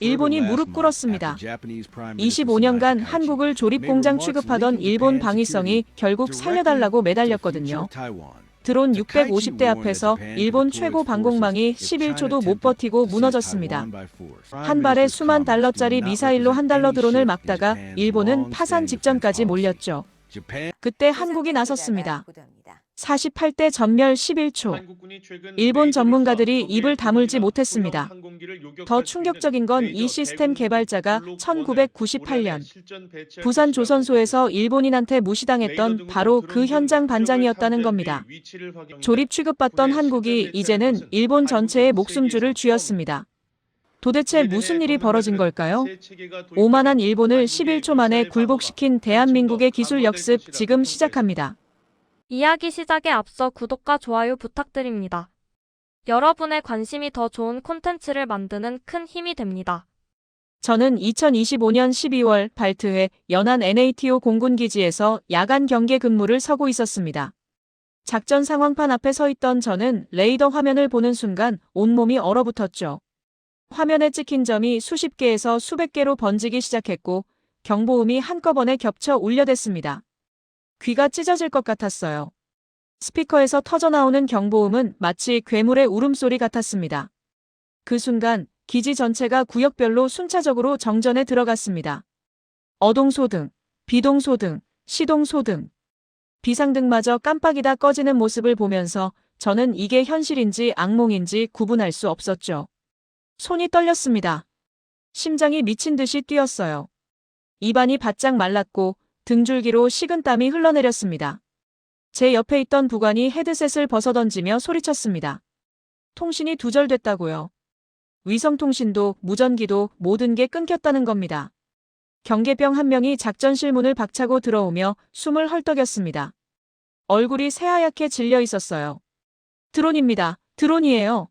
일본이 무릎 꿇었습니다. 25년간 한국을 조립공장 취급하던 일본 방위성이 결국 살려달라고 매달렸거든요. 드론 650대 앞에서 일본 최고 방공망이 11초도 못 버티고 무너졌습니다. 한 발에 수만 달러짜리 미사일로 한 달러 드론을 막다가 일본은 파산 직전까지 몰렸죠. 그때 한국이 나섰습니다. 48대 전멸 11초. 일본 전문가들이 입을 다물지 못했습니다. 더 충격적인 건 이 시스템 개발자가 1998년 부산 조선소에서 일본인한테 무시당했던 바로 그 현장 반장이었다는 겁니다. 조립 취급받던 한국이 이제는 일본 전체의 목숨줄을 쥐었습니다. 도대체 무슨 일이 벌어진 걸까요? 오만한 일본을 11초 만에 굴복시킨 대한민국의 기술 역습 지금 시작합니다. 이야기 시작에 앞서 구독과 좋아요 부탁드립니다. 여러분의 관심이 더 좋은 콘텐츠를 만드는 큰 힘이 됩니다. 저는 2025년 12월 발트해 연안 NATO 공군기지에서 야간 경계 근무를 서고 있었습니다. 작전 상황판 앞에 서 있던 저는 레이더 화면을 보는 순간 온몸이 얼어붙었죠. 화면에 찍힌 점이 수십 개에서 수백 개로 번지기 시작했고 경보음이 한꺼번에 겹쳐 울려댔습니다. 귀가 찢어질 것 같았어요. 스피커에서 터져나오는 경보음은 마치 괴물의 울음소리 같았습니다. 그 순간 기지 전체가 구역별로 순차적으로 정전에 들어갔습니다. 어동소등, 비동소등, 시동소등, 비상등마저 깜빡이다 꺼지는 모습을 보면서 저는 이게 현실인지 악몽인지 구분할 수 없었죠. 손이 떨렸습니다. 심장이 미친 듯이 뛰었어요. 입안이 바짝 말랐고 등줄기로 식은땀이 흘러내렸습니다. 제 옆에 있던 부관이 헤드셋을 벗어던지며 소리쳤습니다. 통신이 두절됐다고요. 위성통신도 무전기도 모든 게 끊겼다는 겁니다. 경계병 한 명이 작전실 문을 박차고 들어오며 숨을 헐떡였습니다. 얼굴이 새하얗게 질려 있었어요. 드론입니다. 드론이에요.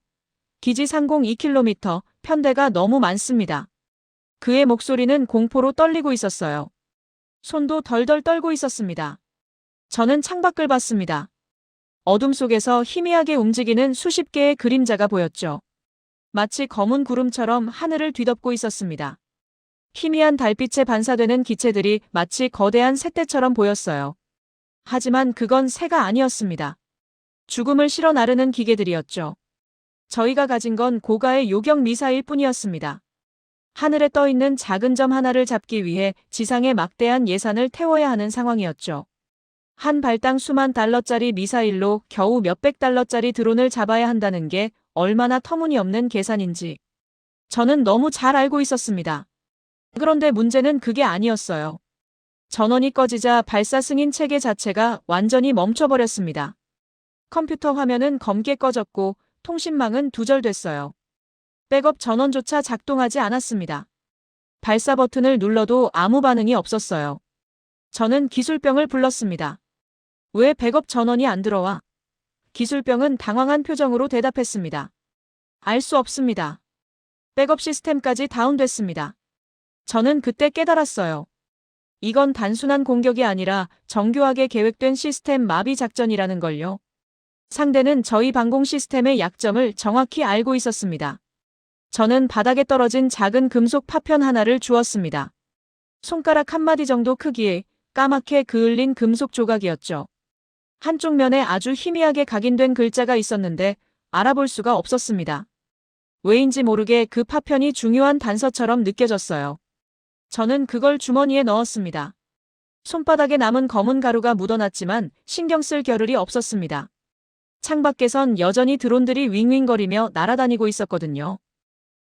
기지 상공 2km, 편대가 너무 많습니다. 그의 목소리는 공포로 떨리고 있었어요. 손도 덜덜 떨고 있었습니다. 저는 창밖을 봤습니다. 어둠 속에서 희미하게 움직이는 수십 개의 그림자가 보였죠. 마치 검은 구름처럼 하늘을 뒤덮고 있었습니다. 희미한 달빛에 반사되는 기체들이 마치 거대한 새떼처럼 보였어요. 하지만 그건 새가 아니었습니다. 죽음을 실어 나르는 기계들이었죠. 저희가 가진 건 고가의 요격 미사일 뿐이었습니다. 하늘에 떠 있는 작은 점 하나를 잡기 위해 지상에 막대한 예산을 태워야 하는 상황이었죠. 한 발당 수만 달러짜리 미사일로 겨우 몇백 달러짜리 드론을 잡아야 한다는 게 얼마나 터무니없는 계산인지 저는 너무 잘 알고 있었습니다. 그런데 문제는 그게 아니었어요. 전원이 꺼지자 발사 승인 체계 자체가 완전히 멈춰버렸습니다. 컴퓨터 화면은 검게 꺼졌고 통신망은 두절됐어요. 백업 전원조차 작동하지 않았습니다. 발사 버튼을 눌러도 아무 반응이 없었어요. 저는 기술병을 불렀습니다. 왜 백업 전원이 안 들어와? 기술병은 당황한 표정으로 대답했습니다. 알 수 없습니다. 백업 시스템까지 다운됐습니다. 저는 그때 깨달았어요. 이건 단순한 공격이 아니라 정교하게 계획된 시스템 마비 작전이라는 걸요. 상대는 저희 방공 시스템의 약점을 정확히 알고 있었습니다. 저는 바닥에 떨어진 작은 금속 파편 하나를 주었습니다. 손가락 한마디 정도 크기의 까맣게 그을린 금속 조각이었죠. 한쪽 면에 아주 희미하게 각인된 글자가 있었는데 알아볼 수가 없었습니다. 왜인지 모르게 그 파편이 중요한 단서처럼 느껴졌어요. 저는 그걸 주머니에 넣었습니다. 손바닥에 남은 검은 가루가 묻어났지만 신경 쓸 겨를이 없었습니다. 창밖에선 여전히 드론들이 윙윙거리며 날아다니고 있었거든요.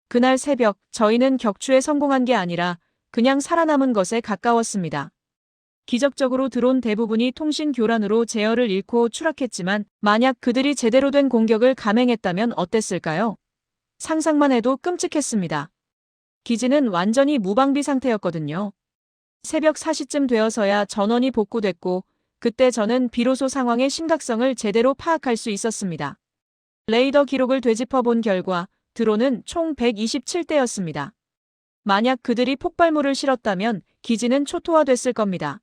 그날 새벽 저희는 격추에 성공한 게 아니라 그냥 살아남은 것에 가까웠습니다. 기적적으로 드론 대부분이 통신 교란으로 제어를 잃고 추락했지만 만약 그들이 제대로 된 공격을 감행했다면 어땠을까요? 상상만 해도 끔찍했습니다. 기지는 완전히 무방비 상태였거든요. 새벽 4시쯤 되어서야 전원이 복구됐고 그때 저는 비로소 상황의 심각성을 제대로 파악할 수 있었습니다. 레이더 기록을 되짚어 본 결과 드론은 총 127대였습니다. 만약 그들이 폭발물을 실었다면 기지는 초토화됐을 겁니다.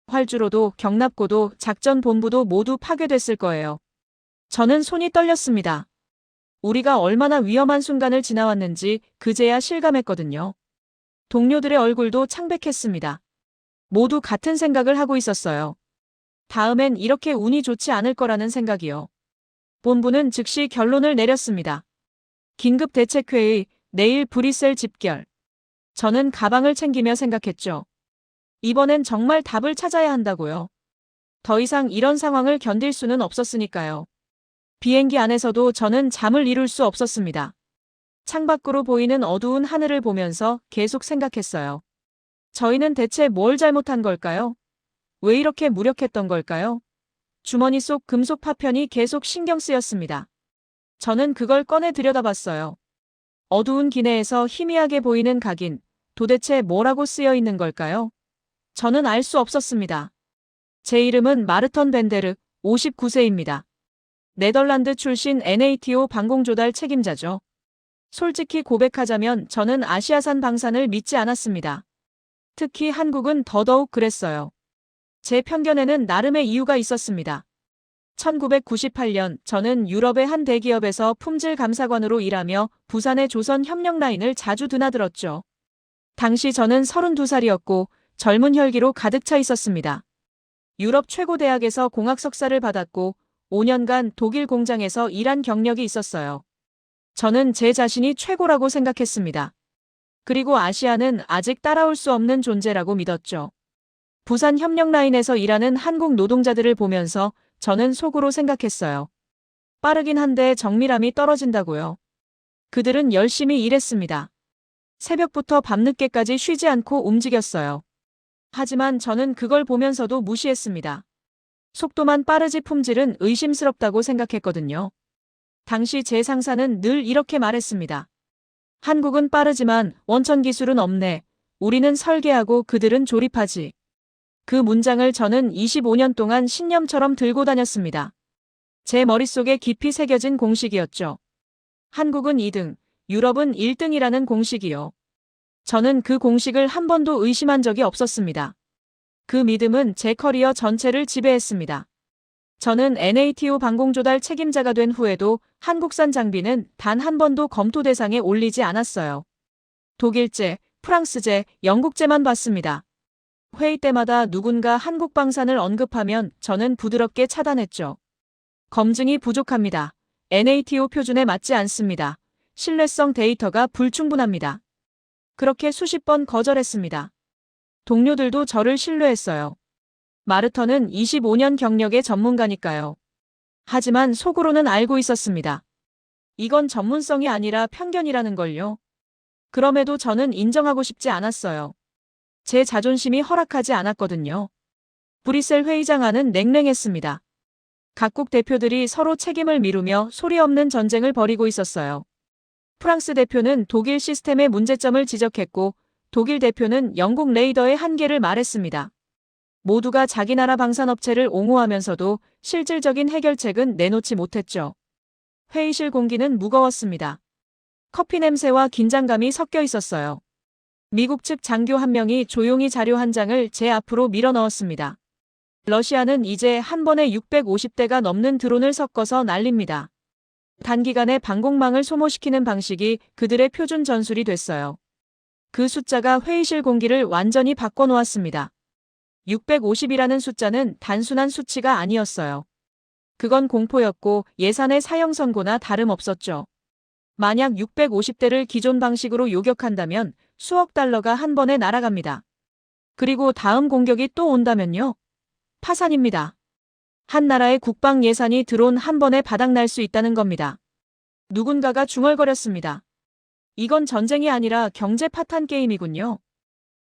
활주로도 경납고도 작전 본부도 모두 파괴됐을 거예요. 저는 손이 떨렸습니다. 우리가 얼마나 위험한 순간을 지나왔는지 그제야 실감했거든요. 동료들의 얼굴도 창백했습니다. 모두 같은 생각을 하고 있었어요. 다음엔 이렇게 운이 좋지 않을 거라는 생각이요. 본부는 즉시 결론을 내렸습니다. 긴급 대책회의, 내일 브뤼셀 집결. 저는 가방을 챙기며 생각했죠. 이번엔 정말 답을 찾아야 한다고요. 더 이상 이런 상황을 견딜 수는 없었으니까요. 비행기 안에서도 저는 잠을 이룰 수 없었습니다. 창밖으로 보이는 어두운 하늘을 보면서 계속 생각했어요. 저희는 대체 뭘 잘못한 걸까요? 왜 이렇게 무력했던 걸까요? 주머니 속 금속 파편이 계속 신경 쓰였습니다. 저는 그걸 꺼내 들여다봤어요. 어두운 기내에서 희미하게 보이는 각인, 도대체 뭐라고 쓰여 있는 걸까요? 저는 알 수 없었습니다. 제 이름은 마르턴 벤데르, 59세입니다. 네덜란드 출신 NATO 방공조달 책임자죠. 솔직히 고백하자면 저는 아시아산 방산을 믿지 않았습니다. 특히 한국은 더더욱 그랬어요. 제 편견에는 나름의 이유가 있었습니다. 1998년 저는 유럽의 한 대기업에서 품질 감사관으로 일하며 부산의 조선 협력 라인을 자주 드나들었죠. 당시 저는 32살이었고 젊은 혈기로 가득 차 있었습니다. 유럽 최고 대학에서 공학 석사를 받았고 5년간 독일 공장에서 일한 경력이 있었어요. 저는 제 자신이 최고라고 생각했습니다. 그리고 아시아는 아직 따라올 수 없는 존재라고 믿었죠. 부산 협력 라인에서 일하는 한국 노동자들을 보면서 저는 속으로 생각했어요. 빠르긴 한데 정밀함이 떨어진다고요. 그들은 열심히 일했습니다. 새벽부터 밤늦게까지 쉬지 않고 움직였어요. 하지만 저는 그걸 보면서도 무시했습니다. 속도만 빠르지 품질은 의심스럽다고 생각했거든요. 당시 제 상사는 늘 이렇게 말했습니다. 한국은 빠르지만 원천 기술은 없네. 우리는 설계하고 그들은 조립하지. 그 문장을 저는 25년 동안 신념처럼 들고 다녔습니다. 제 머릿속에 깊이 새겨진 공식이었죠. 한국은 2등, 유럽은 1등이라는 공식이요. 저는 그 공식을 한 번도 의심한 적이 없었습니다. 그 믿음은 제 커리어 전체를 지배했습니다. 저는 NATO 방공조달 책임자가 된 후에도 한국산 장비는 단 한 번도 검토 대상에 올리지 않았어요. 독일제, 프랑스제, 영국제만 봤습니다. 회의 때마다 누군가 한국 방산을 언급하면 저는 부드럽게 차단했죠. 검증이 부족합니다. NATO 표준에 맞지 않습니다. 신뢰성 데이터가 불충분합니다. 그렇게 수십 번 거절했습니다. 동료들도 저를 신뢰했어요. 마르턴은 25년 경력의 전문가니까요. 하지만 속으로는 알고 있었습니다. 이건 전문성이 아니라 편견이라는 걸요. 그럼에도 저는 인정하고 싶지 않았어요. 제 자존심이 허락하지 않았거든요. 브뤼셀 회의장 안은 냉랭했습니다. 각국 대표들이 서로 책임을 미루며 소리 없는 전쟁을 벌이고 있었어요. 프랑스 대표는 독일 시스템의 문제점을 지적했고 독일 대표는 영국 레이더의 한계를 말했습니다. 모두가 자기 나라 방산업체를 옹호하면서도 실질적인 해결책은 내놓지 못했죠. 회의실 공기는 무거웠습니다. 커피 냄새와 긴장감이 섞여 있었어요. 미국 측 장교 한 명이 조용히 자료 한 장을 제 앞으로 밀어 넣었습니다. 러시아는 이제 한 번에 650대가 넘는 드론을 섞어서 날립니다. 단기간에 방공망을 소모시키는 방식이 그들의 표준 전술이 됐어요. 그 숫자가 회의실 공기를 완전히 바꿔놓았습니다. 650이라는 숫자는 단순한 수치가 아니었어요. 그건 공포였고 예산의 사형 선고나 다름없었죠. 만약 650대를 기존 방식으로 요격한다면 수억 달러가 한 번에 날아갑니다. 그리고 다음 공격이 또 온다면요? 파산입니다. 한 나라의 국방 예산이 드론 한 번에 바닥날 수 있다는 겁니다. 누군가가 중얼거렸습니다. 이건 전쟁이 아니라 경제 파탄 게임이군요.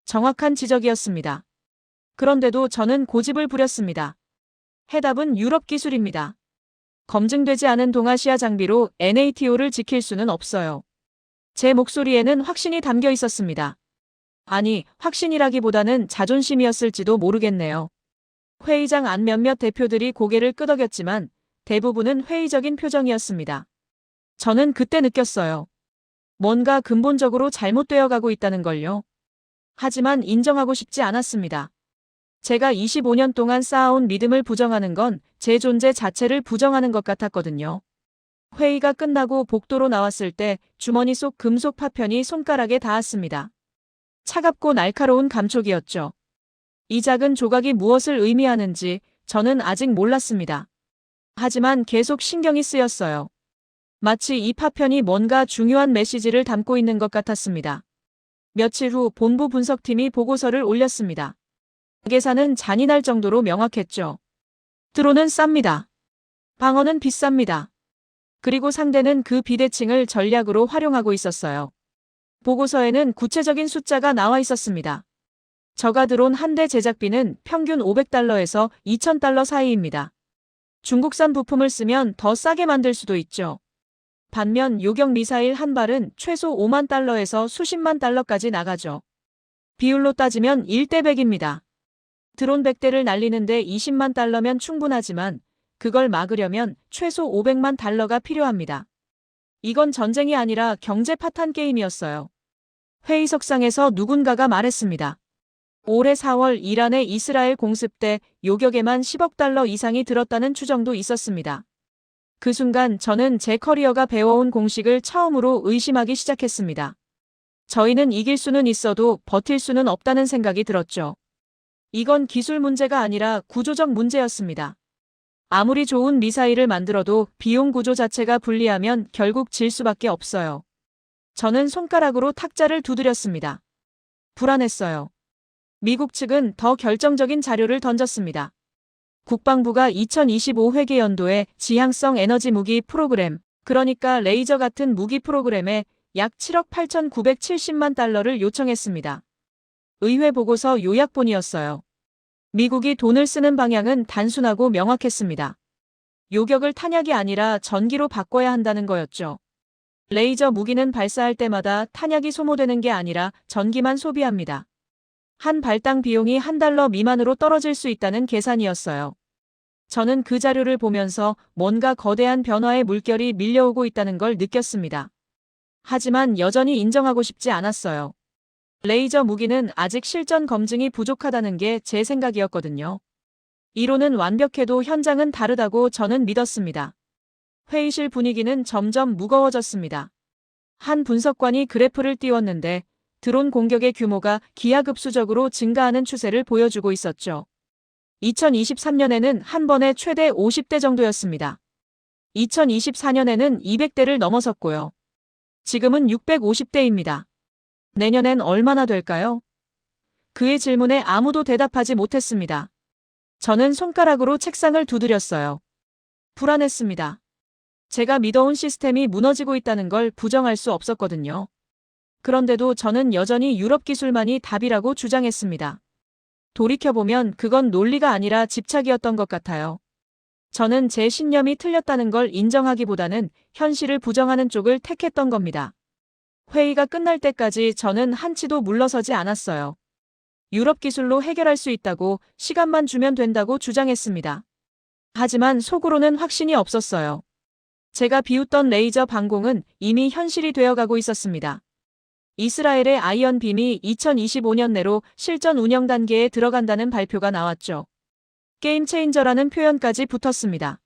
정확한 지적이었습니다. 그런데도 저는 고집을 부렸습니다. 해답은 유럽 기술입니다. 검증되지 않은 동아시아 장비로 NATO를 지킬 수는 없어요. 제 목소리에는 확신이 담겨 있었습니다. 아니, 확신이라기보다는 자존심이었을지도 모르겠네요. 회의장 안 몇몇 대표들이 고개를 끄덕였지만 대부분은 회의적인 표정이었습니다. 저는 그때 느꼈어요. 뭔가 근본적으로 잘못되어 가고 있다는 걸요. 하지만 인정하고 싶지 않았습니다. 제가 25년 동안 쌓아온 믿음을 부정하는 건 제 존재 자체를 부정하는 것 같았거든요. 회의가 끝나고 복도로 나왔을 때 주머니 속 금속 파편이 손가락에 닿았습니다. 차갑고 날카로운 감촉이었죠. 이 작은 조각이 무엇을 의미하는지 저는 아직 몰랐습니다. 하지만 계속 신경이 쓰였어요. 마치 이 파편이 뭔가 중요한 메시지를 담고 있는 것 같았습니다. 며칠 후 본부 분석팀이 보고서를 올렸습니다. 계산은 잔인할 정도로 명확했죠. 드론은 쌉니다. 방어는 비쌉니다. 그리고 상대는 그 비대칭을 전략으로 활용하고 있었어요. 보고서에는 구체적인 숫자가 나와 있었습니다. 저가 드론 한 대 제작비는 평균 $500에서 $2,000 사이입니다. 중국산 부품을 쓰면 더 싸게 만들 수도 있죠. 반면 요격 미사일 한 발은 최소 $50,000에서 수십만 달러까지 나가죠. 비율로 따지면 1대 100입니다. 드론 100대를 날리는데 $200,000면 충분하지만 그걸 막으려면 최소 $500만 필요합니다. 이건 전쟁이 아니라 경제 파탄 게임이었어요. 회의석상에서 누군가가 말했습니다. 올해 4월 이란의 이스라엘 공습 때 요격에만 $10억 이상이 들었다는 추정도 있었습니다. 그 순간 저는 제 커리어가 배워온 공식을 처음으로 의심하기 시작했습니다. 저희는 이길 수는 있어도 버틸 수는 없다는 생각이 들었죠. 이건 기술 문제가 아니라 구조적 문제였습니다. 아무리 좋은 미사일을 만들어도 비용 구조 자체가 불리하면 결국 질 수밖에 없어요. 저는 손가락으로 탁자를 두드렸습니다. 불안했어요. 미국 측은 더 결정적인 자료를 던졌습니다. 국방부가 2025 회계연도에 지향성 에너지 무기 프로그램, 그러니까 레이저 같은 무기 프로그램에 약 7억 8,970만 달러를 요청했습니다. 의회 보고서 요약본이었어요. 미국이 돈을 쓰는 방향은 단순하고 명확했습니다. 요격을 탄약이 아니라 전기로 바꿔야 한다는 거였죠. 레이저 무기는 발사할 때마다 탄약이 소모되는 게 아니라 전기만 소비합니다. 한 발당 비용이 $1 미만으로 떨어질 수 있다는 계산이었어요. 저는 그 자료를 보면서 뭔가 거대한 변화의 물결이 밀려오고 있다는 걸 느꼈습니다. 하지만 여전히 인정하고 싶지 않았어요. 레이저 무기는 아직 실전 검증이 부족하다는 게 제 생각이었거든요. 이론은 완벽해도 현장은 다르다고 저는 믿었습니다. 회의실 분위기는 점점 무거워졌습니다. 한 분석관이 그래프를 띄웠는데 드론 공격의 규모가 기하급수적으로 증가하는 추세를 보여주고 있었죠. 2023년에는 한 번에 최대 50대 정도였습니다. 2024년에는 200대를 넘어섰고요. 지금은 650대입니다. 내년엔 얼마나 될까요? 그의 질문에 아무도 대답하지 못했습니다. 저는 손가락으로 책상을 두드렸어요. 불안했습니다. 제가 믿어온 시스템이 무너지고 있다는 걸 부정할 수 없었거든요. 그런데도 저는 여전히 유럽 기술만이 답이라고 주장했습니다. 돌이켜보면 그건 논리가 아니라 집착이었던 것 같아요. 저는 제 신념이 틀렸다는 걸 인정하기보다는 현실을 부정하는 쪽을 택했던 겁니다. 회의가 끝날 때까지 저는 한치도 물러서지 않았어요. 유럽 기술로 해결할 수 있다고 시간만 주면 된다고 주장했습니다. 하지만 속으로는 확신이 없었어요. 제가 비웃던 레이저 방공은 이미 현실이 되어가고 있었습니다. 이스라엘의 아이언 빔이 2025년 내로 실전 운영 단계에 들어간다는 발표가 나왔죠. 게임 체인저라는 표현까지 붙었습니다.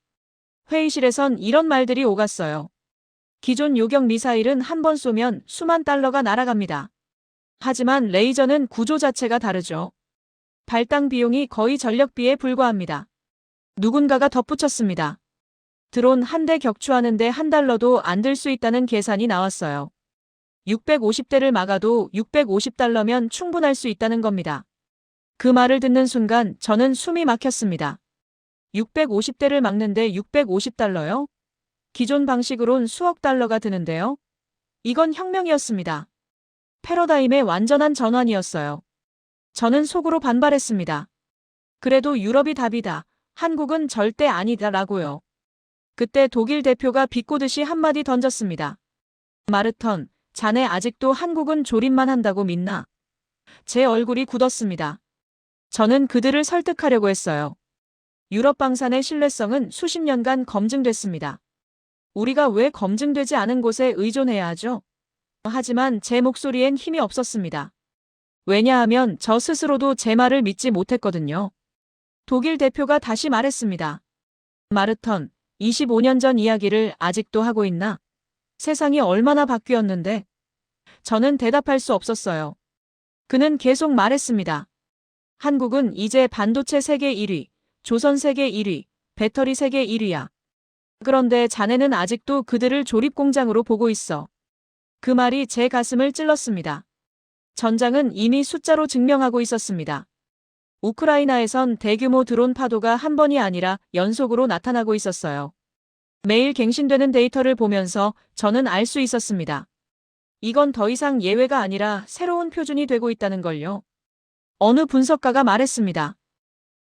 회의실에선 이런 말들이 오갔어요. 기존 요격 미사일은 한 번 쏘면 수만 달러가 날아갑니다. 하지만 레이저는 구조 자체가 다르죠. 발당 비용이 거의 전력비에 불과합니다. 누군가가 덧붙였습니다. 드론 한 대 격추하는데 $1도 안 들 수 있다는 계산이 나왔어요. 650대를 막아도 $650면 충분할 수 있다는 겁니다. 그 말을 듣는 순간 저는 숨이 막혔습니다. 650대를 막는데 $650요? 기존 방식으론 수억 달러가 드는데요. 이건 혁명이었습니다. 패러다임의 완전한 전환이었어요. 저는 속으로 반발했습니다. 그래도 유럽이 답이다. 한국은 절대 아니다라고요. 그때 독일 대표가 비꼬듯이 한마디 던졌습니다. 마르턴, 자네 아직도 한국은 조립만 한다고 믿나? 제 얼굴이 굳었습니다. 저는 그들을 설득하려고 했어요. 유럽 방산의 신뢰성은 수십 년간 검증됐습니다. 우리가 왜 검증되지 않은 곳에 의존해야 하죠? 하지만 제 목소리엔 힘이 없었습니다. 왜냐하면 저 스스로도 제 말을 믿지 못했거든요. 독일 대표가 다시 말했습니다. 마르턴, 25년 전 이야기를 아직도 하고 있나? 세상이 얼마나 바뀌었는데? 저는 대답할 수 없었어요. 그는 계속 말했습니다. 한국은 이제 반도체 세계 1위, 조선 세계 1위, 배터리 세계 1위야. 그런데 자네는 아직도 그들을 조립공장으로 보고 있어. 그 말이 제 가슴을 찔렀습니다. 전장은 이미 숫자로 증명하고 있었습니다. 우크라이나에선 대규모 드론 파도가 한 번이 아니라 연속으로 나타나고 있었어요. 매일 갱신되는 데이터를 보면서 저는 알 수 있었습니다. 이건 더 이상 예외가 아니라 새로운 표준이 되고 있다는 걸요. 어느 분석가가 말했습니다.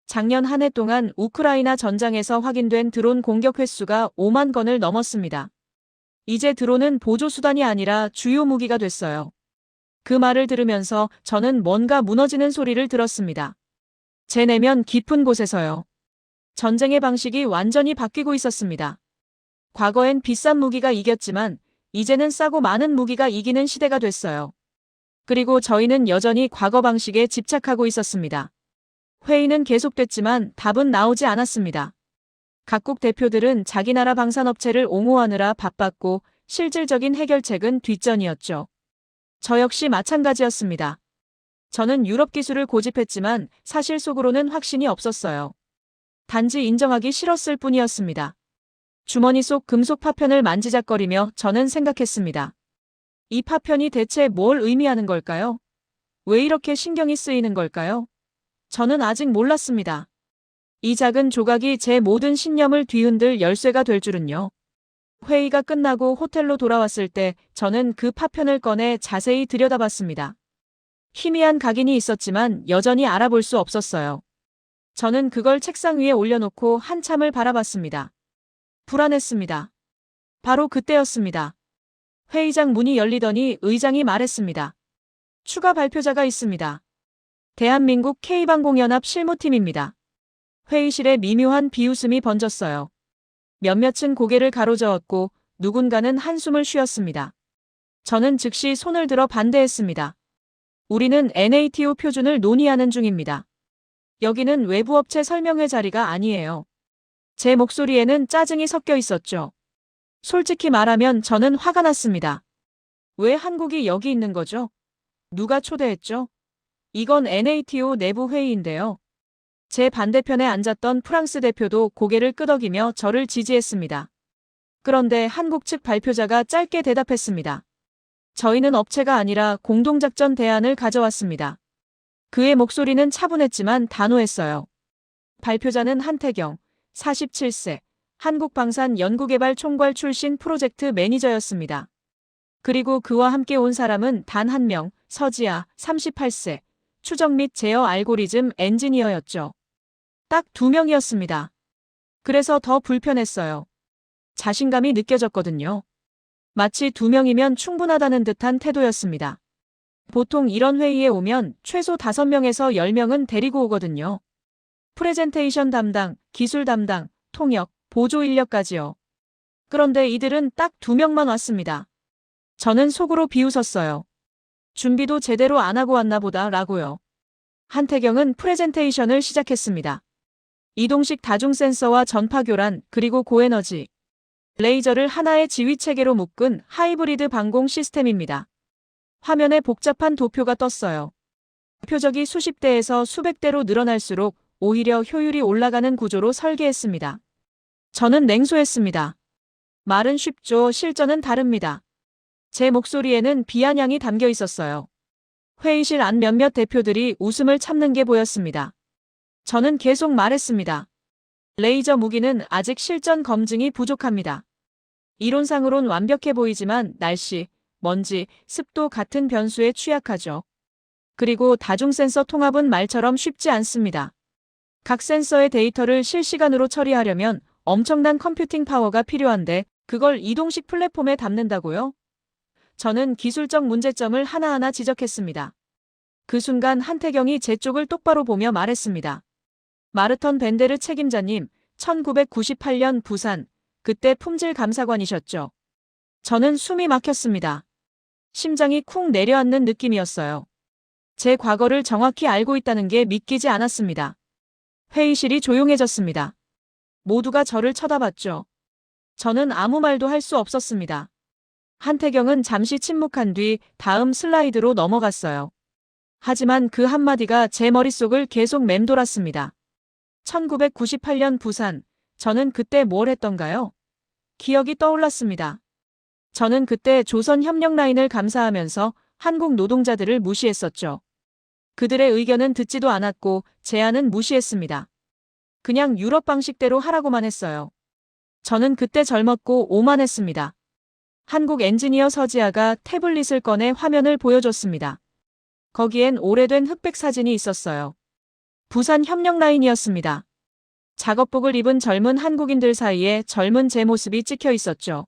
작년 한 해 동안 우크라이나 전장에서 확인된 드론 공격 횟수가 5만 건을 넘었습니다. 이제 드론은 보조수단이 아니라 주요 무기가 됐어요. 그 말을 들으면서 저는 뭔가 무너지는 소리를 들었습니다. 제 내면 깊은 곳에서요. 전쟁의 방식이 완전히 바뀌고 있었습니다. 과거엔 비싼 무기가 이겼지만 이제는 싸고 많은 무기가 이기는 시대가 됐어요. 그리고 저희는 여전히 과거 방식에 집착하고 있었습니다. 회의는 계속됐지만 답은 나오지 않았습니다. 각국 대표들은 자기 나라 방산업체를 옹호하느라 바빴고 실질적인 해결책은 뒷전이었죠. 저 역시 마찬가지였습니다. 저는 유럽 기술을 고집했지만 사실 속으로는 확신이 없었어요. 단지 인정하기 싫었을 뿐이었습니다. 주머니 속 금속 파편을 만지작거리며 저는 생각했습니다. 이 파편이 대체 뭘 의미하는 걸까요? 왜 이렇게 신경이 쓰이는 걸까요? 저는 아직 몰랐습니다. 이 작은 조각이 제 모든 신념을 뒤흔들 열쇠가 될 줄은요. 회의가 끝나고 호텔로 돌아왔을 때 저는 그 파편을 꺼내 자세히 들여다봤습니다. 희미한 각인이 있었지만 여전히 알아볼 수 없었어요. 저는 그걸 책상 위에 올려놓고 한참을 바라봤습니다. 불안했습니다. 바로 그때였습니다. 회의장 문이 열리더니 의장이 말했습니다. 추가 발표자가 있습니다. 대한민국 K방공연합 실무팀입니다. 회의실에 미묘한 비웃음이 번졌어요. 몇몇은 고개를 가로저었고 누군가는 한숨을 쉬었습니다. 저는 즉시 손을 들어 반대했습니다. 우리는 NATO 표준을 논의하는 중입니다. 여기는 외부 업체 설명회 자리가 아니에요. 제 목소리에는 짜증이 섞여 있었죠. 솔직히 말하면 저는 화가 났습니다. 왜 한국이 여기 있는 거죠? 누가 초대했죠? 이건 NATO 내부 회의인데요. 제 반대편에 앉았던 프랑스 대표도 고개를 끄덕이며 저를 지지했습니다. 그런데 한국 측 발표자가 짧게 대답했습니다. 저희는 업체가 아니라 공동작전 대안을 가져왔습니다. 그의 목소리는 차분했지만 단호했어요. 발표자는 한태경, 47세, 한국방산연구개발총괄 출신 프로젝트 매니저였습니다. 그리고 그와 함께 온 사람은 단 한 명, 서지아, 38세, 추적 및 제어 알고리즘 엔지니어였죠. 딱 2명이었습니다. 그래서 더 불편했어요. 자신감이 느껴졌거든요. 마치 2명이면 충분하다는 듯한 태도였습니다. 보통 이런 회의에 오면 최소 5명에서 10명은 데리고 오거든요. 프레젠테이션 담당, 기술 담당, 통역, 보조 인력까지요. 그런데 이들은 딱 2명만 왔습니다. 저는 속으로 비웃었어요. 준비도 제대로 안 하고 왔나 보다 라고요. 한태경은 프레젠테이션을 시작했습니다. 이동식 다중 센서와 전파 교란 그리고 고에너지, 레이저를 하나의 지휘체계로 묶은 하이브리드 방공 시스템입니다. 화면에 복잡한 도표가 떴어요. 표적이 수십 대에서 수백 대로 늘어날수록 오히려 효율이 올라가는 구조로 설계했습니다. 저는 냉소했습니다. 말은 쉽죠. 실전은 다릅니다. 제 목소리에는 비아냥이 담겨 있었어요. 회의실 안 몇몇 대표들이 웃음을 참는 게 보였습니다. 저는 계속 말했습니다. 레이저 무기는 아직 실전 검증이 부족합니다. 이론상으론 완벽해 보이지만 날씨, 먼지, 습도 같은 변수에 취약하죠. 그리고 다중센서 통합은 말처럼 쉽지 않습니다. 각 센서의 데이터를 실시간으로 처리하려면 엄청난 컴퓨팅 파워가 필요한데 그걸 이동식 플랫폼에 담는다고요? 저는 기술적 문제점을 하나하나 지적했습니다. 그 순간 한태경이 제 쪽을 똑바로 보며 말했습니다. 마르턴 벤데르 책임자님, 1998년 부산, 그때 품질 감사관이셨죠. 저는 숨이 막혔습니다. 심장이 쿵 내려앉는 느낌이었어요. 제 과거를 정확히 알고 있다는 게 믿기지 않았습니다. 회의실이 조용해졌습니다. 모두가 저를 쳐다봤죠. 저는 아무 말도 할 수 없었습니다. 한태경은 잠시 침묵한 뒤 다음 슬라이드로 넘어갔어요. 하지만 그 한마디가 제 머릿속을 계속 맴돌았습니다. 1998년 부산. 저는 그때 뭘 했던가요? 기억이 떠올랐습니다. 저는 그때 조선협력라인을 감사하면서 한국 노동자들을 무시했었죠. 그들의 의견은 듣지도 않았고 제안은 무시했습니다. 그냥 유럽 방식대로 하라고만 했어요. 저는 그때 젊었고 오만했습니다. 한국 엔지니어 서지아가 태블릿을 꺼내 화면을 보여줬습니다. 거기엔 오래된 흑백 사진이 있었어요. 부산 협력라인이었습니다. 작업복을 입은 젊은 한국인들 사이에 젊은 제 모습이 찍혀 있었죠.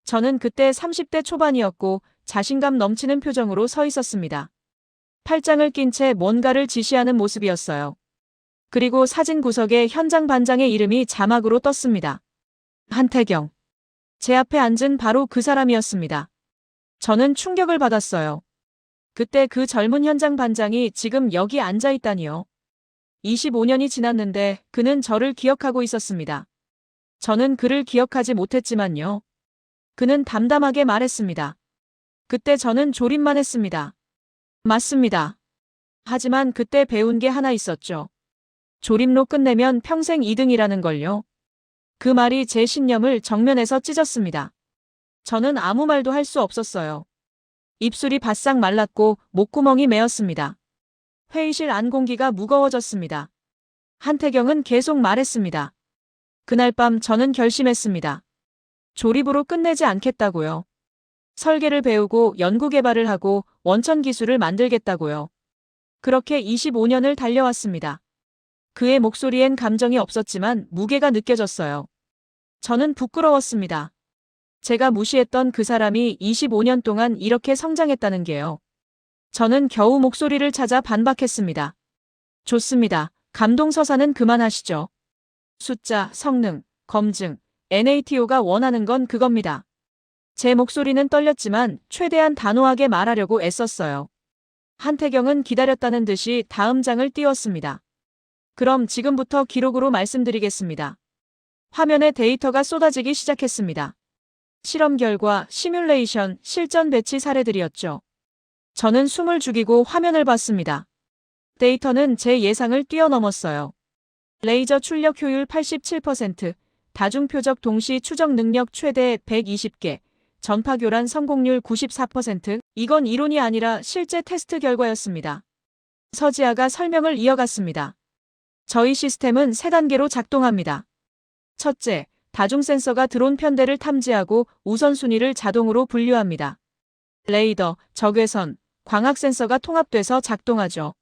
저는 그때 30대 초반이었고 자신감 넘치는 표정으로 서 있었습니다. 팔짱을 낀 채 뭔가를 지시하는 모습이었어요. 그리고 사진 구석에 현장 반장의 이름이 자막으로 떴습니다. 한태경. 제 앞에 앉은 바로 그 사람이었습니다. 저는 충격을 받았어요. 그때 그 젊은 현장 반장이 지금 여기 앉아 있다니요. 25년이 지났는데 그는 저를 기억하고 있었습니다. 저는 그를 기억하지 못했지만요. 그는 담담하게 말했습니다. 그때 저는 조립만 했습니다. 맞습니다. 하지만 그때 배운 게 하나 있었죠. 조립로 끝내면 평생 2등이라는 걸요. 그 말이 제 신념을 정면에서 찢었습니다. 저는 아무 말도 할 수 없었어요. 입술이 바싹 말랐고 목구멍이 메었습니다. 회의실 안 공기가 무거워졌습니다. 한태경은 계속 말했습니다. 그날 밤 저는 결심했습니다. 조립으로 끝내지 않겠다고요. 설계를 배우고 연구개발을 하고 원천 기술을 만들겠다고요. 그렇게 25년을 달려왔습니다. 그의 목소리엔 감정이 없었지만 무게가 느껴졌어요. 저는 부끄러웠습니다. 제가 무시했던 그 사람이 25년 동안 이렇게 성장했다는 게요. 저는 겨우 목소리를 찾아 반박했습니다. 좋습니다. 감동서사는 그만하시죠. 숫자, 성능, 검증, NATO가 원하는 건 그겁니다. 제 목소리는 떨렸지만 최대한 단호하게 말하려고 애썼어요. 한태경은 기다렸다는 듯이 다음 장을 띄웠습니다. 그럼 지금부터 기록으로 말씀드리겠습니다. 화면에 데이터가 쏟아지기 시작했습니다. 실험 결과, 시뮬레이션, 실전 배치 사례들이었죠. 저는 숨을 죽이고 화면을 봤습니다. 데이터는 제 예상을 뛰어넘었어요. 레이저 출력 효율 87%, 다중표적 동시 추적 능력 최대 120개, 전파 교란 성공률 94%, 이건 이론이 아니라 실제 테스트 결과였습니다. 서지아가 설명을 이어갔습니다. 저희 시스템은 3단계로 작동합니다. 첫째, 다중 센서가 드론 편대를 탐지하고 우선순위를 자동으로 분류합니다. 레이더, 적외선, 광학 센서가 통합돼서 작동하죠.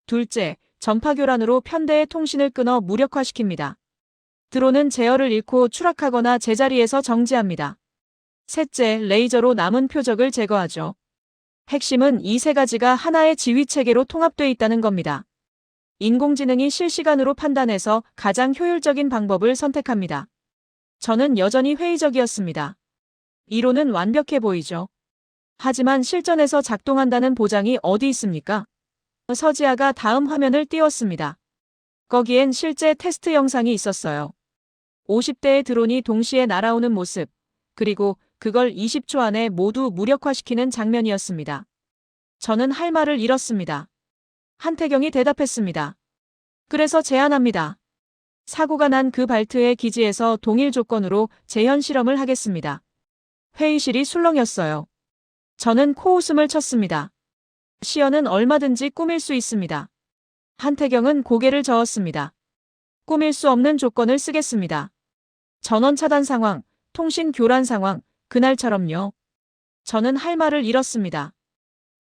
둘째, 전파 교란으로 편대의 통신을 끊어 무력화시킵니다. 드론은 제어를 잃고 추락하거나 제자리에서 정지합니다. 셋째, 레이저로 남은 표적을 제거하죠. 핵심은 이 3가지가 하나의 지휘체계로 통합돼 있다는 겁니다. 인공지능이 실시간으로 판단해서 가장 효율적인 방법을 선택합니다. 저는 여전히 회의적이었습니다. 이론은 완벽해 보이죠. 하지만 실전에서 작동한다는 보장이 어디 있습니까? 서지아가 다음 화면을 띄웠습니다. 거기엔 실제 테스트 영상이 있었어요. 50대의 드론이 동시에 날아오는 모습, 그리고 그걸 20초 안에 모두 무력화시키는 장면이었습니다. 저는 할 말을 잃었습니다. 한태경이 대답했습니다. 그래서 제안합니다. 사고가 난 그 발트해 기지에서 동일 조건으로 재현 실험을 하겠습니다. 회의실이 술렁였어요. 저는 코웃음을 쳤습니다. 시연은 얼마든지 꾸밀 수 있습니다. 한태경은 고개를 저었습니다. 꾸밀 수 없는 조건을 쓰겠습니다. 전원 차단 상황, 통신 교란 상황, 그날처럼요. 저는 할 말을 잃었습니다.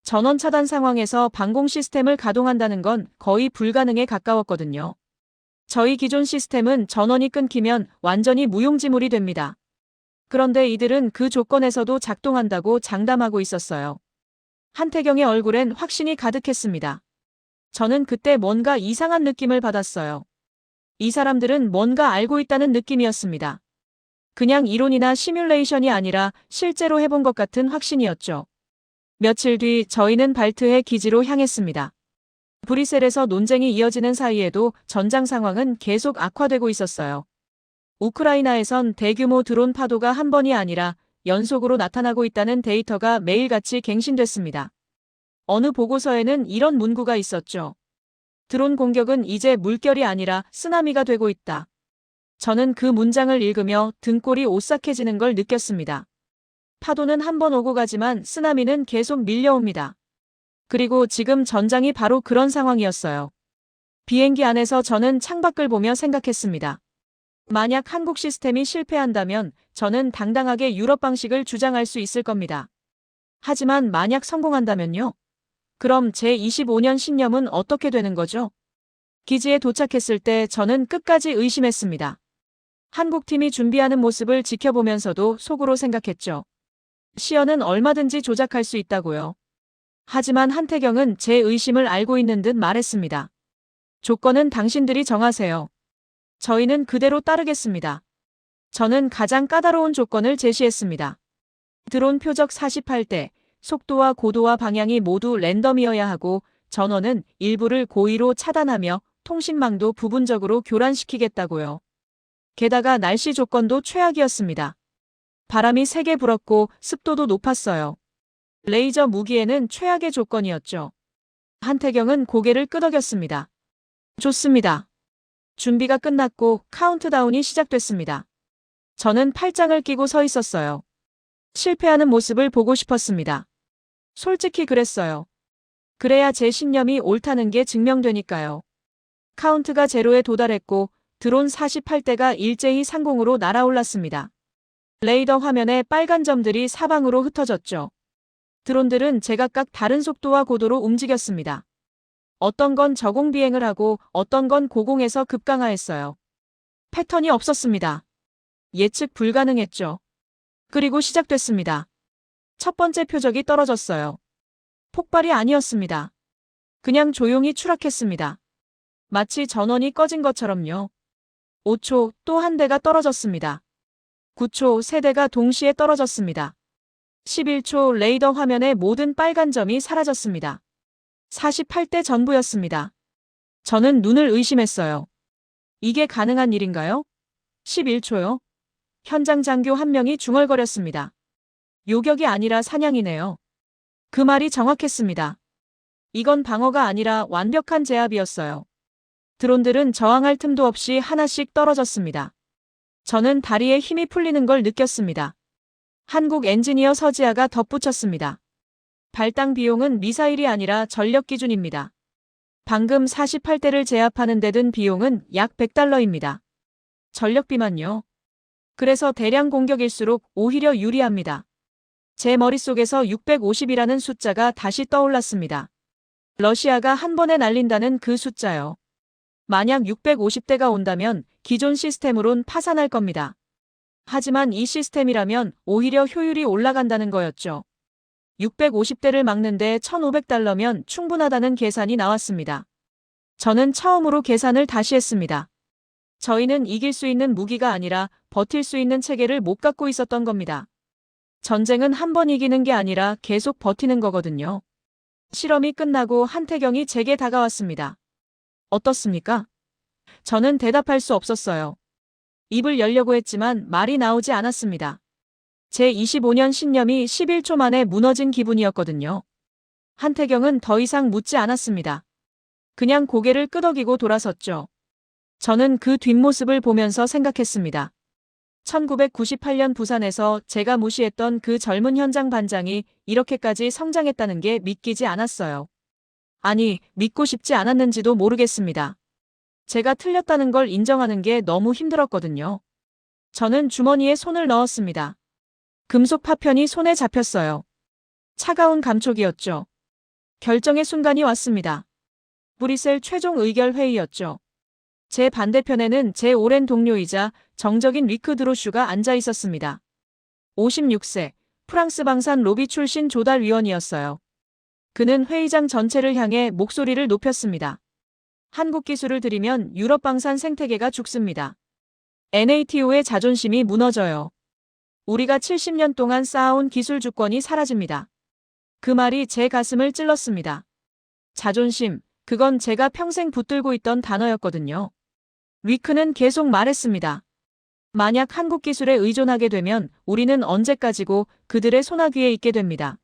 전원 차단 상황에서 방공 시스템을 가동한다는 건 거의 불가능에 가까웠거든요. 저희 기존 시스템은 전원이 끊기면 완전히 무용지물이 됩니다. 그런데 이들은 그 조건에서도 작동한다고 장담하고 있었어요. 한태경의 얼굴엔 확신이 가득했습니다. 저는 그때 뭔가 이상한 느낌을 받았어요. 이 사람들은 뭔가 알고 있다는 느낌이었습니다. 그냥 이론이나 시뮬레이션이 아니라 실제로 해본 것 같은 확신이었죠. 며칠 뒤 저희는 발트해 기지로 향했습니다. 브뤼셀에서 논쟁이 이어지는 사이에도 전장 상황은 계속 악화되고 있었어요. 우크라이나에선 대규모 드론 파도가 한 번이 아니라 연속으로 나타나고 있다는 데이터가 매일같이 갱신됐습니다. 어느 보고서에는 이런 문구가 있었죠. 드론 공격은 이제 물결이 아니라 쓰나미가 되고 있다. 저는 그 문장을 읽으며 등골이 오싹해지는 걸 느꼈습니다. 파도는 한 번 오고 가지만 쓰나미는 계속 밀려옵니다. 그리고 지금 전장이 바로 그런 상황이었어요. 비행기 안에서 저는 창밖을 보며 생각했습니다. 만약 한국 시스템이 실패한다면 저는 당당하게 유럽 방식을 주장할 수 있을 겁니다. 하지만 만약 성공한다면요? 그럼 제25년 신념은 어떻게 되는 거죠? 기지에 도착했을 때 저는 끝까지 의심했습니다. 한국팀이 준비하는 모습을 지켜보면서도 속으로 생각했죠. 시연은 얼마든지 조작할 수 있다고요. 하지만 한태경은 제 의심을 알고 있는 듯 말했습니다. 조건은 당신들이 정하세요. 저희는 그대로 따르겠습니다. 저는 가장 까다로운 조건을 제시했습니다. 드론 표적 48대, 속도와 고도와 방향이 모두 랜덤이어야 하고 전원은 일부를 고의로 차단하며 통신망도 부분적으로 교란시키겠다고요. 게다가 날씨 조건도 최악이었습니다. 바람이 세게 불었고 습도도 높았어요. 레이저 무기에는 최악의 조건이었죠. 한태경은 고개를 끄덕였습니다. 좋습니다. 준비가 끝났고 카운트다운이 시작됐습니다. 저는 팔짱을 끼고 서 있었어요. 실패하는 모습을 보고 싶었습니다. 솔직히 그랬어요. 그래야 제 신념이 옳다는 게 증명되니까요. 카운트가 제로에 도달했고 드론 48대가 일제히 상공으로 날아올랐습니다. 레이더 화면에 빨간 점들이 사방으로 흩어졌죠. 드론들은 제각각 다른 속도와 고도로 움직였습니다. 어떤 건 저공 비행을 하고 어떤 건 고공에서 급강하했어요. 패턴이 없었습니다. 예측 불가능했죠. 그리고 시작됐습니다. 첫 번째 표적이 떨어졌어요. 폭발이 아니었습니다. 그냥 조용히 추락했습니다. 마치 전원이 꺼진 것처럼요. 5초 또 한 대가 떨어졌습니다. 9초 세 대가 동시에 떨어졌습니다. 11초 레이더 화면의 모든 빨간 점이 사라졌습니다. 48대 전부였습니다. 저는 눈을 의심했어요. 이게 가능한 일인가요? 11초요? 현장 장교 한 명이 중얼거렸습니다. 요격이 아니라 사냥이네요. 그 말이 정확했습니다. 이건 방어가 아니라 완벽한 제압이었어요. 드론들은 저항할 틈도 없이 하나씩 떨어졌습니다. 저는 다리에 힘이 풀리는 걸 느꼈습니다. 한국 엔지니어 서지아가 덧붙였습니다. 발당 비용은 미사일이 아니라 전력 기준입니다. 방금 48대를 제압하는 데 든 비용은 약 $100입니다. 전력비만요. 그래서 대량 공격일수록 오히려 유리합니다. 제 머릿속에서 650이라는 숫자가 다시 떠올랐습니다. 러시아가 한 번에 날린다는 그 숫자요. 만약 650대가 온다면 기존 시스템으론 파산할 겁니다. 하지만 이 시스템이라면 오히려 효율이 올라간다는 거였죠. 650대를 막는데 $1,500면 충분하다는 계산이 나왔습니다. 저는 처음으로 계산을 다시 했습니다. 저희는 이길 수 있는 무기가 아니라 버틸 수 있는 체계를 못 갖고 있었던 겁니다. 전쟁은 한 번 이기는 게 아니라 계속 버티는 거거든요. 실험이 끝나고 한태경이 제게 다가왔습니다. 어떻습니까? 저는 대답할 수 없었어요. 입을 열려고 했지만 말이 나오지 않았습니다. 제 25년 신념이 11초 만에 무너진 기분이었거든요. 한태경은 더 이상 묻지 않았습니다. 그냥 고개를 끄덕이고 돌아섰죠. 저는 그 뒷모습을 보면서 생각했습니다. 1998년 부산에서 제가 무시했던 그 젊은 현장 반장이 이렇게까지 성장했다는 게 믿기지 않았어요. 아니, 믿고 싶지 않았는지도 모르겠습니다. 제가 틀렸다는 걸 인정하는 게 너무 힘들었거든요. 저는 주머니에 손을 넣었습니다. 금속 파편이 손에 잡혔어요. 차가운 감촉이었죠. 결정의 순간이 왔습니다. 브뤼셀 최종 의결 회의였죠. 제 반대편에는 제 오랜 동료이자 정적인 리크 드로슈가 앉아 있었습니다. 56세, 프랑스 방산 로비 출신 조달위원이었어요. 그는 회의장 전체를 향해 목소리를 높였습니다. 한국 기술을 들이면 유럽 방산 생태계가 죽습니다. NATO의 자존심이 무너져요. 우리가 70년 동안 쌓아온 기술 주권이 사라집니다. 그 말이 제 가슴을 찔렀습니다. 자존심, 그건 제가 평생 붙들고 있던 단어였거든요. 위크는 계속 말했습니다. 만약 한국 기술에 의존하게 되면 우리는 언제까지고 그들의 손아귀에 있게 됩니다.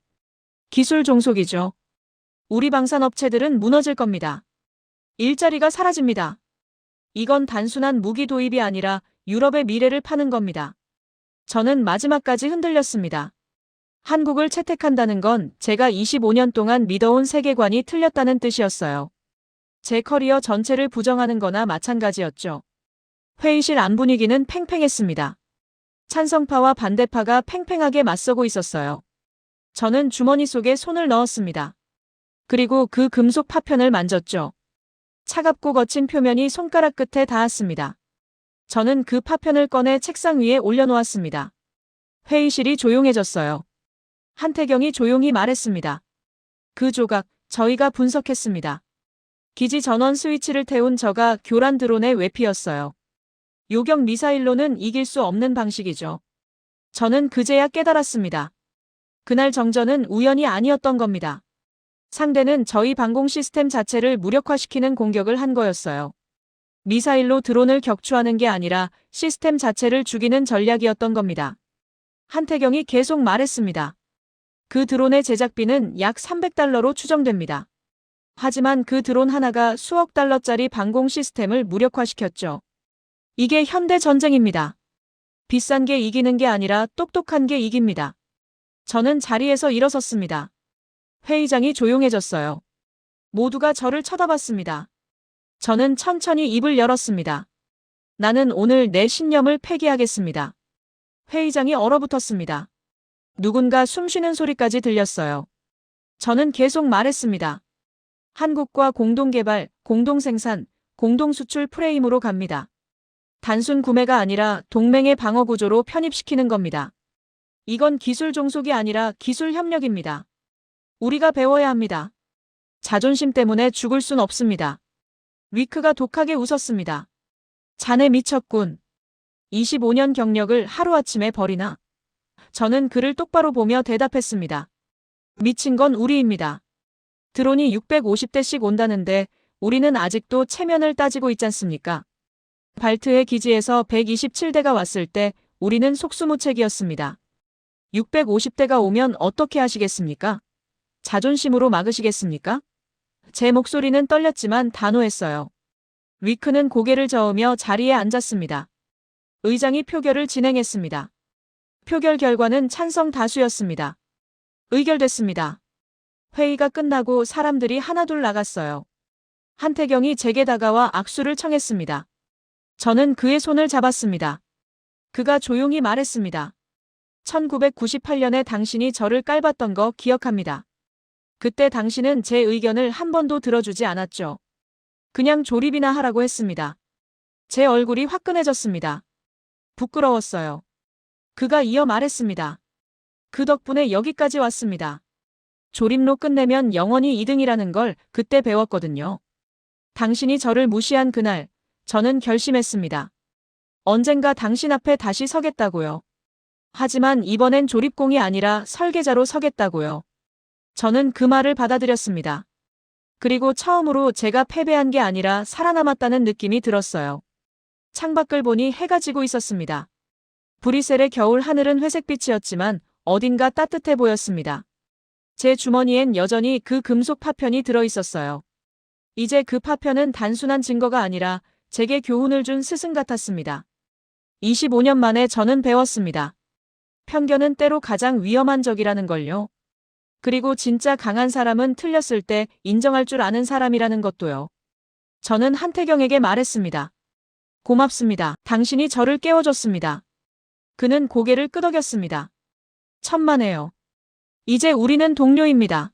기술 종속이죠. 우리 방산업체들은 무너질 겁니다. 일자리가 사라집니다. 이건 단순한 무기 도입이 아니라 유럽의 미래를 파는 겁니다. 저는 마지막까지 흔들렸습니다. 한국을 채택한다는 건 제가 25년 동안 믿어온 세계관이 틀렸다는 뜻이었어요. 제 커리어 전체를 부정하는 거나 마찬가지였죠. 회의실 안 분위기는 팽팽했습니다. 찬성파와 반대파가 팽팽하게 맞서고 있었어요. 저는 주머니 속에 손을 넣었습니다. 그리고 그 금속 파편을 만졌죠. 차갑고 거친 표면이 손가락 끝에 닿았습니다. 저는 그 파편을 꺼내 책상 위에 올려놓았습니다. 회의실이 조용해졌어요. 한태경이 조용히 말했습니다. 그 조각, 저희가 분석했습니다. 기지 전원 스위치를 태운 저가 교란 드론의 외피였어요. 요격 미사일로는 이길 수 없는 방식이죠. 저는 그제야 깨달았습니다. 그날 정전은 우연이 아니었던 겁니다. 상대는 저희 방공 시스템 자체를 무력화시키는 공격을 한 거였어요. 미사일로 드론을 격추하는 게 아니라 시스템 자체를 죽이는 전략이었던 겁니다. 한태경이 계속 말했습니다. 그 드론의 제작비는 약 300달러로 추정됩니다. 하지만 그 드론 하나가 수억 달러짜리 방공 시스템을 무력화시켰죠. 이게 현대 전쟁입니다. 비싼 게 이기는 게 아니라 똑똑한 게 이깁니다. 저는 자리에서 일어섰습니다. 회의장이 조용해졌어요. 모두가 저를 쳐다봤습니다. 저는 천천히 입을 열었습니다. 나는 오늘 내 신념을 폐기하겠습니다. 회의장이 얼어붙었습니다. 누군가 숨쉬는 소리까지 들렸어요. 저는 계속 말했습니다. 한국과 공동개발, 공동생산, 공동수출 프레임으로 갑니다. 단순 구매가 아니라 동맹의 방어 구조로 편입시키는 겁니다. 이건 기술 종속이 아니라 기술 협력입니다. 우리가 배워야 합니다. 자존심 때문에 죽을 순 없습니다. 위크가 독하게 웃었습니다. 자네 미쳤군. 25년 경력을 하루아침에 버리나? 저는 그를 똑바로 보며 대답했습니다. 미친 건 우리입니다. 드론이 650대씩 온다는데 우리는 아직도 체면을 따지고 있지 않습니까? 발트해 기지에서 127대가 왔을 때 우리는 속수무책이었습니다. 650대가 오면 어떻게 하시겠습니까? 자존심으로 막으시겠습니까? 제 목소리는 떨렸지만 단호했어요. 위크는 고개를 저으며 자리에 앉았습니다. 의장이 표결을 진행했습니다. 표결 결과는 찬성 다수였습니다. 의결됐습니다. 회의가 끝나고 사람들이 하나둘 나갔어요. 한태경이 제게 다가와 악수를 청했습니다. 저는 그의 손을 잡았습니다. 그가 조용히 말했습니다. 1998년에 당신이 저를 깔봤던 거 기억합니다. 그때 당신은 제 의견을 한 번도 들어주지 않았죠. 그냥 조립이나 하라고 했습니다. 제 얼굴이 화끈해졌습니다. 부끄러웠어요. 그가 이어 말했습니다. 그 덕분에 여기까지 왔습니다. 조립로 끝내면 영원히 2등이라는 걸 그때 배웠거든요. 당신이 저를 무시한 그날, 저는 결심했습니다. 언젠가 당신 앞에 다시 서겠다고요. 하지만 이번엔 조립공이 아니라 설계자로 서겠다고요. 저는 그 말을 받아들였습니다. 그리고 처음으로 제가 패배한 게 아니라 살아남았다는 느낌이 들었어요. 창밖을 보니 해가 지고 있었습니다. 브뤼셀의 겨울 하늘은 회색빛이었지만 어딘가 따뜻해 보였습니다. 제 주머니엔 여전히 그 금속 파편이 들어있었어요. 이제 그 파편은 단순한 증거가 아니라 제게 교훈을 준 스승 같았습니다. 25년 만에 저는 배웠습니다. 편견은 때로 가장 위험한 적이라는 걸요. 그리고 진짜 강한 사람은 틀렸을 때 인정할 줄 아는 사람이라는 것도요. 저는 한태경에게 말했습니다. 고맙습니다. 당신이 저를 깨워줬습니다. 그는 고개를 끄덕였습니다. 천만에요. 이제 우리는 동료입니다.